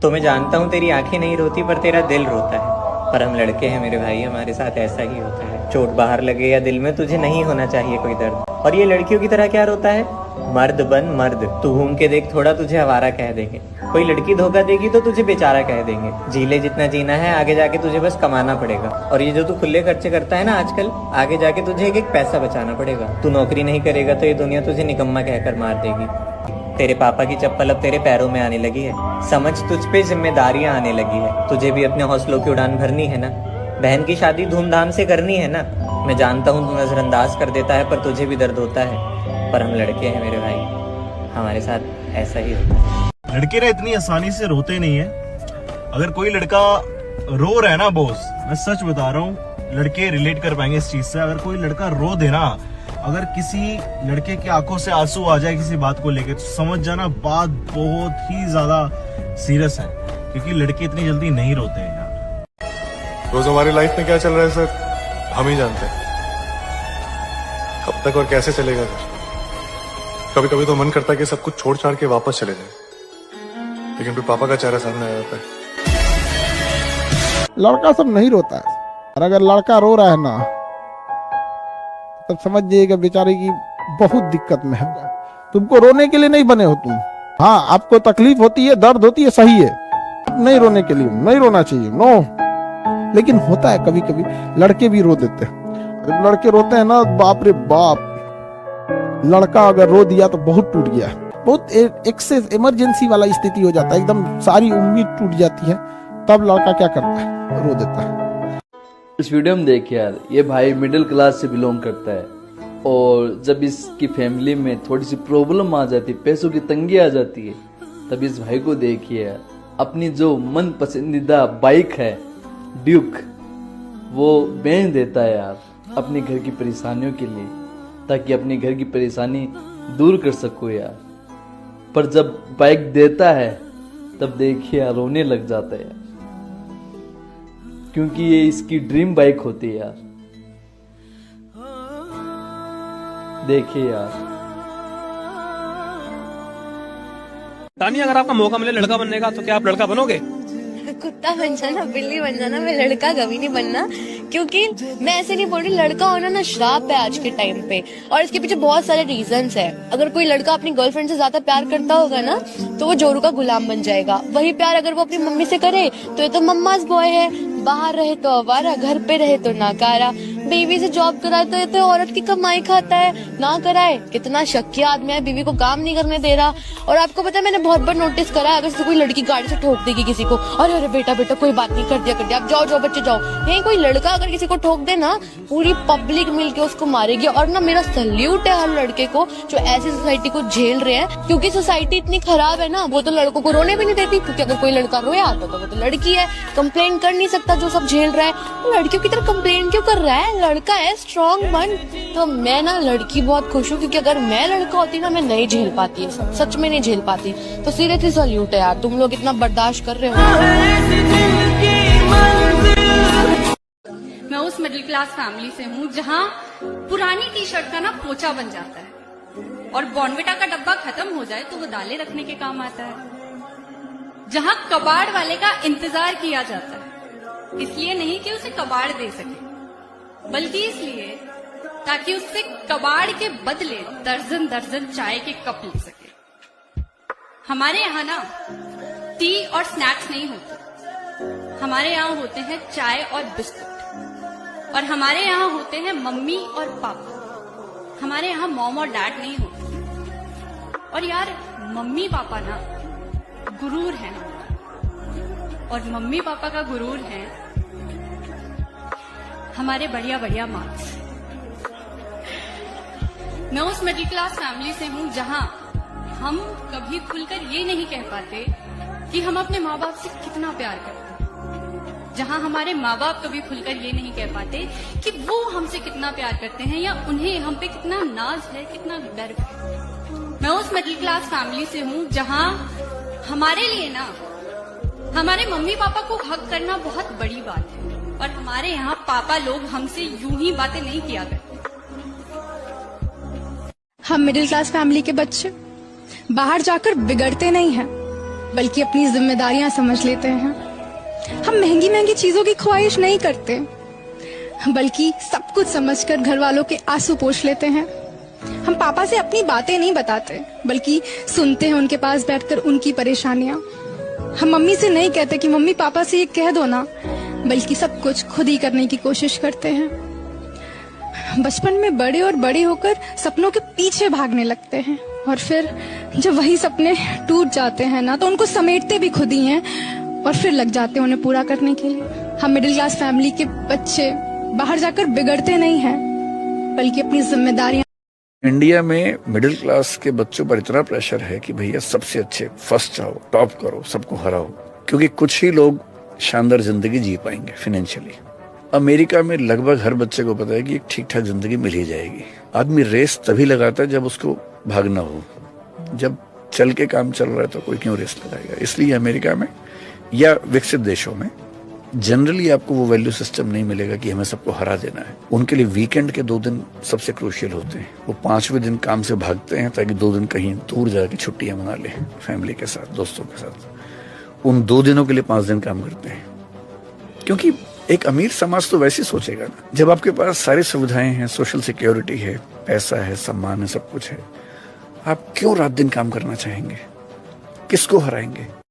तो मैं जानता हूँ तेरी आंखें नहीं रोती पर तेरा दिल रोता है। पर हम लड़के हैं मेरे भाई, हमारे साथ ऐसा ही होता है। चोट बाहर लगे या दिल में, तुझे नहीं होना चाहिए कोई दर्द। और ये लड़कियों की तरह क्या रोता है? मर्द बन मर्द। तू घूम के देख, थोड़ा तुझे आवारा कह देंगे। कोई लड़की धोखा देगी तो तुझे बेचारा कह देंगे। जी ले जितना जीना है, आगे जाके तुझे बस कमाना पड़ेगा। और ये जो तू खुले खर्चे करता है ना आजकल, आगे जाके तुझे एक एक पैसा बचाना पड़ेगा। तू नौकरी नहीं करेगा तो ये दुनिया तुझे निकम्मा कहकर मार देगी। तेरे पापा की चप्पल अब तेरे पैरों में आने लगी है। समझ, तुझ पे जिम्मेदारियां आने लगी है। तुझे भी अपने हौसलों की उड़ान भरनी है ना। बहन की शादी धूमधाम से करनी है ना। मैं जानता हूँ तू नजरअंदाज कर देता है, पर तुझे भी दर्द होता है। पर हम लड़के हैं मेरे भाई, हमारे साथ ऐसा ही होता है। लड़के ना इतनी आसानी से रोते नहीं है। अगर कोई लड़का रो रहा है ना बॉस, मैं सच बता रहा हूँ, लड़के रिलेट कर पाएंगे इस चीज से। अगर कोई लड़का रो देना, अगर किसी लड़के की आंखों से आंसू आ जाए किसी बात को लेकर, तो समझ जाना बात बहुत ही ज्यादा सीरियस है। क्योंकि लड़के इतनी जल्दी नहीं रोते हैं यार। रोज हमारी लाइफ में क्या चल रहा है सर, हम ही जानते हैं। कब तक और कैसे चलेगा सर? कभी कभी तो मन करता है कि सब कुछ छोड़ छाड़ के वापस चले जाए, लेकिन फिर पापा का चेहरा सामने आ जाता है। लड़का सब नहीं रोता है, और अगर लड़का रो रहा है ना, तब समझ जाइएगा बेचारे की बहुत दिक्कत में है। तुमको रोने के लिए नहीं बने हो तुम। हाँ, आपको तकलीफ होती है, दर्द होती है, सही है। नहीं रोने के लिए नहीं रोना चाहिए, नो। लेकिन होता है कभी कभी लड़के भी रो देते हैं। जब लड़के रोते हैं ना, बाप रे बाप, लड़का अगर रो दिया तो बहुत टूट गया। बहुत एक्सेस इमरजेंसी वाला स्थिति हो जाता है, एकदम सारी उम्मीद टूट जाती है। तब लड़का क्या करता है? रो देता है। इस वीडियो में देखिए यार, ये भाई मिडिल क्लास से बिलोंग करता है, और जब इसकी फैमिली में थोड़ी सी प्रॉब्लम आ जाती है, पैसों की तंगी आ जाती है, तब इस भाई को देखिए यार, अपनी जो मन पसंदीदा बाइक है ड्यूक, वो बेच देता है यार अपने घर की परेशानियों के लिए, ताकि अपने घर की परेशानी दूर कर सको यार। पर जब बाइक देता है तब देखिए यार, रोने लग जाता है यार, क्योंकि ये इसकी ड्रीम बाइक होती है यार। देखिए यार, तानिया, अगर आपका मौका मिले लड़का बनने का तो क्या आप लड़का बनोगे? कुत्ता बन जाना, बिल्ली बन जाना, मैं लड़का कभी नहीं बनना। क्योंकि मैं ऐसे नहीं बोल रही, लड़का होना ना श्राप है आज के टाइम पे, और इसके पीछे बहुत सारे रीजंस है। अगर कोई लड़का अपनी गर्लफ्रेंड से ज्यादा प्यार करता होगा ना, तो वो जोरू का गुलाम बन जाएगा। वही प्यार अगर वो अपनी मम्मी से करे तो ये तो मम्माज बॉय है। बाहर रहे तो आवारा, घर पे रहे तो नाकारा। बीवी से जॉब कराए तो ये तो औरत की कमाई खाता है, ना कराए कितना शक्की आदमी है, बीवी को काम नहीं करने दे रहा। और आपको पता है, मैंने बहुत बार नोटिस करा है, अगर से कोई लड़की गाड़ी से ठोक देगी किसी को, अरे अरे बेटा बेटा कोई बात नहीं, कर दिया आप जाओ जाओ बच्चे जाओ। नहीं, कोई लड़का अगर किसी को ठोक दे ना, पूरी पब्लिक मिलके उसको मारेगी। और ना मेरा सल्यूट है हर लड़के को जो ऐसी सोसाइटी को झेल रहे हैं, क्योंकि सोसाइटी इतनी खराब है ना, वो तो लड़कों को रोने भी नहीं देती। क्योंकि अगर कोई लड़का रोया तो वो तो लड़की है, कंप्लेन कर नहीं सकता जो सब झेल रहा है। तो लड़कियों की तरह कंप्लेन क्यों कर रहा है? लड़का है, स्ट्रॉन्ग बन। तो मैं ना लड़की बहुत खुश हूँ, क्योंकि अगर मैं लड़का होती ना, मैं नहीं झेल पाती है, सच में नहीं झेल पाती। तो सीरियसली सल्यूट है यार, तुम लोग इतना बर्दाश्त कर रहे हो। मैं उस मिडिल क्लास फैमिली से हूँ जहाँ पुरानी टी शर्ट का ना पोचा बन जाता है, और बॉर्नविटा का डब्बा खत्म हो जाए तो वो दालें रखने के काम आता है। जहाँ कबाड़ वाले का इंतजार किया जाता है, इसलिए नहीं कि उसे कबाड़ दे सके, बल्कि इसलिए ताकि उससे कबाड़ के बदले दर्जन दर्जन चाय के कप ले सके। हमारे यहाँ ना टी और स्नैक्स नहीं होते, हमारे यहाँ होते हैं चाय और बिस्कुट। और हमारे यहाँ होते हैं मम्मी और पापा, हमारे यहाँ मॉम और डैड नहीं होते। और यार, मम्मी पापा ना गुरूर है हमारा, और मम्मी पापा का गुरूर है हमारे बढ़िया बढ़िया मार्क्स। मैं उस मिडिल क्लास फैमिली से हूँ जहाँ हम कभी खुलकर ये नहीं कह पाते कि हम अपने माँ बाप से कितना प्यार करते हैं, जहाँ हमारे माँ बाप कभी खुलकर ये नहीं कह पाते कि वो हमसे कितना प्यार करते हैं, या उन्हें हम पे कितना नाज है, कितना गर्व है। मैं उस मिडिल क्लास फैमिली से हूँ जहाँ हमारे लिए ना हमारे मम्मी पापा को हक करना बहुत बड़ी बात है, और हमारे यहाँ पापा लोग हमसे यूं ही बातें नहीं किया करते। हम मिडिल क्लास फैमिली के बच्चे बाहर जाकर बिगड़ते नहीं हैं, बल्कि अपनी जिम्मेदारियां समझ लेते हैं। हम महंगी महंगी चीजों की ख्वाहिश नहीं करते, बल्कि सब कुछ समझकर घर वालों के आंसू पोंछ लेते हैं। हम पापा से अपनी बातें नहीं बताते, बल्कि सुनते हैं उनके पास बैठकर उनकी परेशानियां। हम मम्मी से नहीं कहते कि मम्मी पापा से ये कह दो ना, बल्कि सब कुछ खुद ही करने की कोशिश करते हैं। बचपन में बड़े और बड़े होकर सपनों के पीछे भागने लगते हैं, और फिर जब वही सपने टूट जाते हैं ना, तो उनको समेटते भी खुद ही हैं और फिर लग जाते हैं उन्हें पूरा करने के लिए। हम मिडिल क्लास फैमिली के बच्चे बाहर जाकर बिगड़ते नहीं हैं, बल्कि अपनी जिम्मेदारियां। इंडिया में मिडिल क्लास के बच्चों पर इतना प्रेशर है कि भैया सबसे अच्छे, फर्स्ट आओ, टॉप करो, सबको हराओ, क्योंकि कुछ ही लोग शानदार जिंदगी जी पाएंगे फाइनेंशियली। अमेरिका में लगभग हर बच्चे को पता है कि एक ठीक ठाक जिंदगी मिल ही जाएगी। आदमी रेस तभी लगाता है जब उसको भागना हो, जब चल के काम चल रहा है तो कोई क्यों रेस लगाएगा। इसलिए अमेरिका में या विकसित देशों में जनरली आपको वो वैल्यू सिस्टम नहीं मिलेगा कि हमें सबको हरा देना है। उनके लिए वीकेंड के 2 दिन सबसे क्रूशियल होते हैं। वो 5वें दिन काम से भागते हैं ताकि 2 दिन कहीं दूर जाके छुट्टियां मना ले फैमिली के साथ, दोस्तों के साथ। उन 2 दिनों के लिए 5 दिन काम करते हैं, क्योंकि एक अमीर समाज तो वैसे सोचेगा ना, जब आपके पास सारी सुविधाएं हैं, सोशल सिक्योरिटी है, पैसा है, सम्मान है, सब कुछ है, आप क्यों रात दिन काम करना चाहेंगे? किसको हराएंगे?